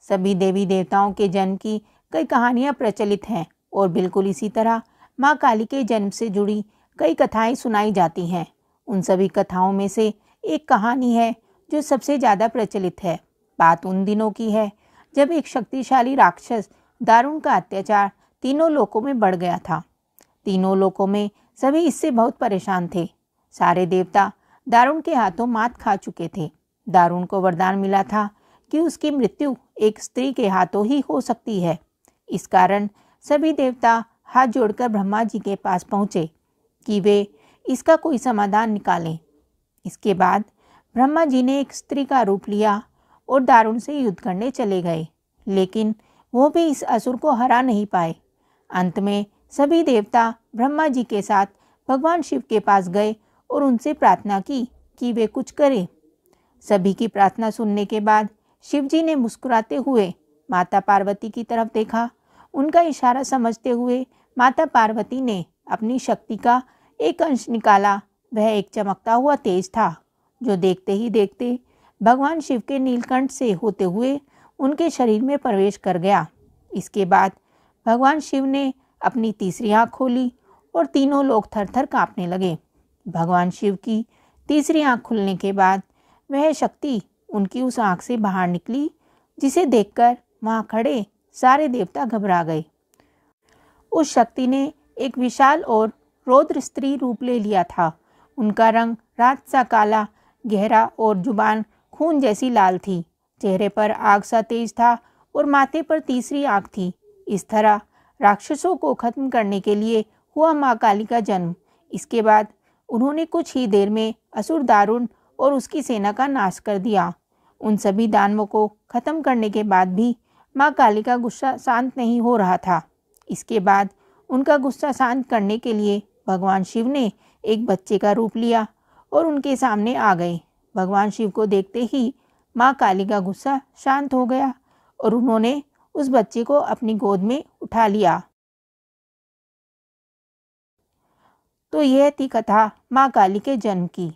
सभी देवी देवताओं के जन्म की कई कहानियाँ प्रचलित हैं और बिल्कुल इसी तरह माँ काली के जन्म से जुड़ी कई कथाएं सुनाई जाती हैं। उन सभी कथाओं में से एक कहानी है जो सबसे ज़्यादा प्रचलित है। बात उन दिनों की है जब एक शक्तिशाली राक्षस दारुण का अत्याचार तीनों लोकों में बढ़ गया था। तीनों लोकों में सभी इससे बहुत परेशान थे। सारे देवता दारुण के हाथों मात खा चुके थे। दारुण को वरदान मिला था कि उसकी मृत्यु एक स्त्री के हाथों ही हो सकती है। इस कारण सभी देवता हाथ जोड़कर ब्रह्मा जी के पास पहुँचे कि वे इसका कोई समाधान निकालें। इसके बाद ब्रह्मा जी ने एक स्त्री का रूप लिया और दारुण से युद्ध करने चले गए, लेकिन वो भी इस असुर को हरा नहीं पाए। अंत में सभी देवता ब्रह्मा जी के साथ भगवान शिव के पास गए और उनसे प्रार्थना की कि वे कुछ करें। सभी की प्रार्थना सुनने के बाद शिव जी ने मुस्कुराते हुए माता पार्वती की तरफ देखा। उनका इशारा समझते हुए माता पार्वती ने अपनी शक्ति का एक अंश निकाला। वह एक चमकता हुआ तेज था जो देखते ही देखते भगवान शिव के नीलकंठ से होते हुए उनके शरीर में प्रवेश कर गया। इसके बाद भगवान शिव ने अपनी तीसरी आँख खोली और तीनों लोग थर-थर काँपने लगे। भगवान शिव की तीसरी आँख खुलने के बाद वह शक्ति उनकी उस आँख से बाहर निकली, जिसे देखकर वहाँ खड़े सारे देवता घबरा गए। उस शक्ति ने एक विशाल और रौद्र स्त्री रूप ले लिया था। उनका रंग रात सा काला, गहरा और जुबान खून जैसी लाल थी। चेहरे पर आग सा तेज था और माथे पर तीसरी आँख थी। इस तरह राक्षसों को खत्म करने के लिए हुआ माँ काली का जन्म। इसके बाद उन्होंने कुछ ही देर में असुर दारुण और उसकी सेना का नाश कर दिया। उन सभी दानवों को खत्म करने के बाद भी माँ काली का गुस्सा शांत नहीं हो रहा था। इसके बाद उनका गुस्सा शांत करने के लिए भगवान शिव ने एक बच्चे का रूप लिया और उनके सामने आ गए। भगवान शिव को देखते ही माँ काली का गुस्सा शांत हो गया और उन्होंने उस बच्चे को अपनी गोद में उठा लिया। तो यह थी कथा माँ काली के जन्म की।